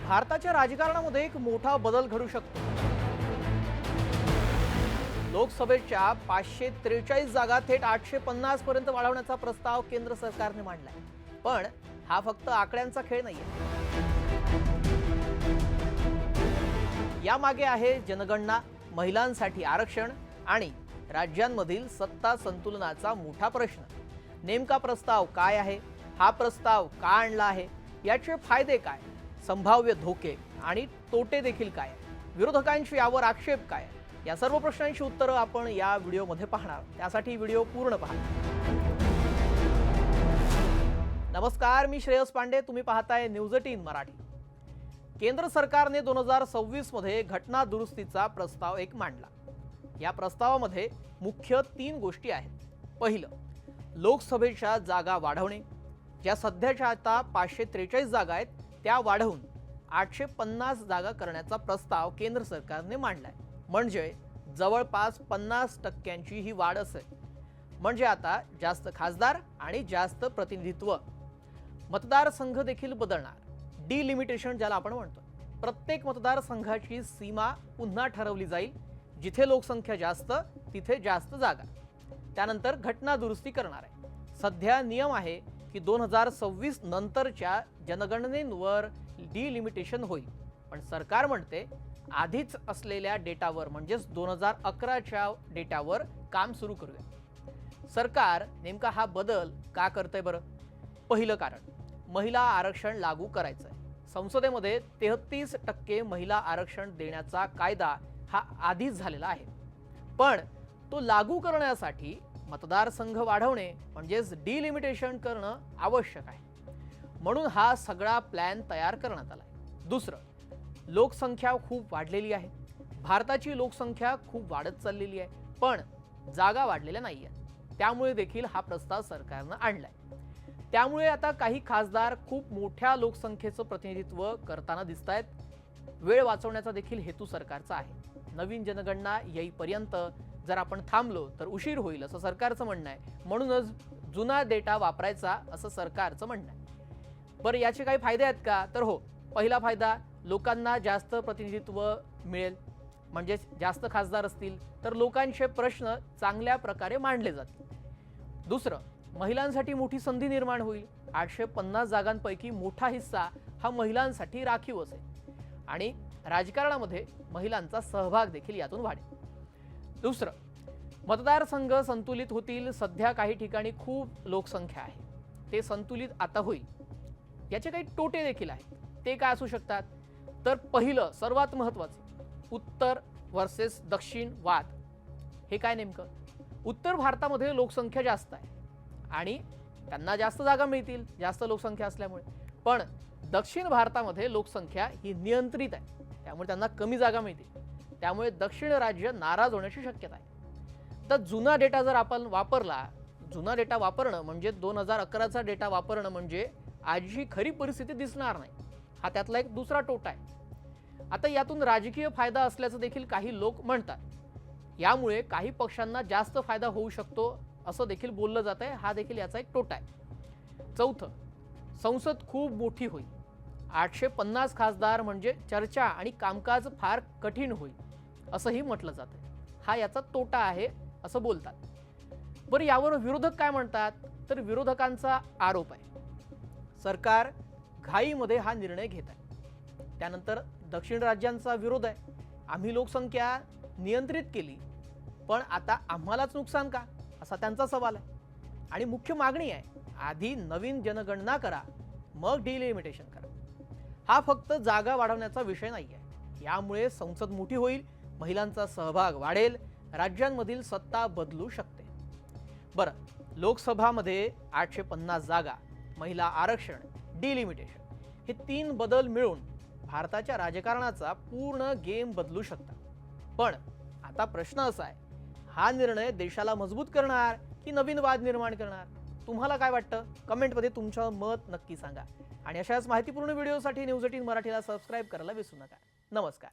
भारताच्या राजकारणामध्ये एक मोठा बदल घडू शकतो। लोकसभेच्या 543 जागा थेट 850 पर्यंत वाढवण्याचा प्रस्ताव केंद्र सरकारने मांडलाय। पण हा फक्त आकड्यांचा खेळ नाहीये, यामागे आहे जनगणना, महिलांसाठी आरक्षण आणि राज्यांमधील सत्ता संतुलनाचा मोठा प्रश्न। नेमका प्रस्ताव काय आहे, हा प्रस्ताव का आणला आहे, याचे फायदे काय, संभाव्य धोके आणि तोटे देखील काय, विरोधकांची यावर आक्षेप काय, या सर्व प्रश्नांची उत्तरे आपण या व्हिडिओमध्ये पाहणार। त्यासाठी व्हिडिओ पूर्ण पहा। नमस्कार, मी श्रेयस पांडे, तुम्ही पाहताय न्यूज 18 मराठी। केंद्र सरकारने 2026 मध्ये घटना दुरुस्तीचा प्रस्ताव एक मांडला। या प्रस्तावामध्ये मुख्य 3 गोष्टी आहेत। पहिलं, लोकसभेच्या जागा वाढवणे, ज्या सध्याच्या आता 543 जागा आहेत त्या वाढवून 850 जागा करण्याचा प्रस्ताव केंद्र सरकारने मांडलाय। म्हणजे जवळपास 50% ही वाढ असेल। म्हणजे आता जास्त खासदार आणि जास्त प्रतिनिधित्व। मतदारसंघ देखील बदलणार, डिलिमिटेशन ज्याला आपण म्हणतो। प्रत्येक मतदारसंघाची सीमा पुन्हा ठरवली जाईल, जिथे लोकसंख्या जास्त तिथे जास्त जागा। त्यानंतर घटना दुरुस्ती करणार आहे। सध्या नियम आहे की 2026 नंतरच्या जनगणनेवर डिलिमिटेशन होईल, पण सरकार म्हणते आधीच असलेल्या डेटावर म्हणजेच 2011च्या डेटावर काम सुरू करूया। सरकार नेमका हा बदल का करतंय बरं? पहिलं कारण, महिला आरक्षण लागू करायचंय। संसदेमध्ये 33% महिला आरक्षण देण्याचा कायदा हा आधीच झालेला आहे, पण तो लागू करण्यासाठी मतदारसंघ वाढवणे म्हणजेच डिलिमिटेशन करणं आवश्यक आहे। म्हणून हा सगळा प्लॅन तयार करण्यात आलाय। दुसरं, लोकसंख्या खूप वाढलेली आहे। भारताची लोकसंख्या खूप वाढत चाललेली आहे, पण जागा वाढलेल्या नाहीयेत। त्यामुळे देखील हा प्रस्ताव सरकारनं आणलाय। त्यामुळे आता काही खासदार खूप मोठ्या लोकसंख्येचं प्रतिनिधित्व करताना दिसतायत। वेळ वाचवण्याचा देखील हेतू सरकारचा आहे। नवीन जनगणना येईपर्यंत जर आपण थांबलो तर उशीर होईल असं सरकारचं म्हणणं आहे। म्हणूनच जुना डेटा वापरायचा असं सरकारचं म्हणणं आहे। बरं, याचे काही फायदे आहेत का? तर हो, पहिला फायदा, लोकांना जास्त प्रतिनिधित्व मिळेल। म्हणजे जास्त खासदार असतील तर लोकांचे प्रश्न चांगल्या प्रकारे मांडले जातील। दुसरं, महिलांसाठी मोठी संधी निर्माण होईल। 850 जागांपैकी मोठा हिस्सा हा महिलांसाठी राखीव असेल आणि राजकारणामध्ये महिलांचा सहभाग देखील यातून वाढेल। दुसरं, मतदारसंघ संतुलित होतील। सध्या काही ठिकाणी खूप लोकसंख्या आहे, ते संतुलित आता होईल। याचे काही तोटे देखील आहेत। ते काय असू शकतात? तर पहिलं, सर्वात महत्त्वाचं, उत्तर वर्सेस दक्षिण वाद। हे काय नेमकं? उत्तर भारतामध्ये लोकसंख्या जास्त आहे आणि त्यांना जास्त जागा मिळतील जास्त लोकसंख्या असल्यामुळे, पण दक्षिण भारतामध्ये लोकसंख्या ही नियंत्रित आहे, त्यामुळे त्यांना कमी जागा मिळतील। त्यामुळे दक्षिण राज्य नाराज होण्याची शक्यता आहे। तर जुना डेटा जर आपण वापरला, जुना डेटा वापरणं म्हणजे 2011चा डेटा वापरणं म्हणजे आजची खरी परिस्थिती दिसणार नाही। हा त्यातला एक दुसरा तोटा आहे। आता यातून राजकीय फायदा असल्याचं देखील काही लोक म्हणतात। यामुळे काही पक्षांना जास्त फायदा होऊ शकतो असं देखील बोललं जात आहे। हा देखील याचा एक तोटा आहे। चौथं, संसद खूप मोठी होईल। 850 खासदार म्हणजे चर्चा आणि कामकाज फार कठीण होईल असंही म्हटलं जात आहे। हा याचा तोटा आहे असं बोलतात। बरं, यावर विरोधक काय म्हणतात? तर विरोधकांचा आरोप आहे सरकार घाईमध्ये हा निर्णय घेत आहे। त्यानंतर दक्षिण राज्यांचा विरोध आहे, आम्ही लोकसंख्या नियंत्रित केली पण आता आम्हालाच नुकसान का, असा त्यांचा सवाल आहे। आणि मुख्य मागणी आहे, आधी नवीन जनगणना करा मग डिलिमिटेशन करा। हा फक्त जागा वाढवण्याचा विषय नाही आहे। यामुळे संसद मोठी होईल, महिलांचा सहभाग वाढेल, राज्यांमधील सत्ता बदलू शकते। बरं, लोकसभामध्ये 850 जागा, महिला आरक्षण, डिलिमिटेशन हे 3 बदल मिळून भारताच्या राजकारणाचा पूर्ण गेम बदलू शकतात। पण आता प्रश्न असा आहे, हा निर्णय देशाला मजबूत करणार की नवीन वाद निर्माण करणार? तुम्हाला काय वाटतं? कमेंटमध्ये तुमचं मत नक्की सांगा। आणि अशाच माहितीपूर्ण व्हिडिओसाठी न्यूज 18 मराठीला सबस्क्राइब करायला विसरू नका। नमस्कार।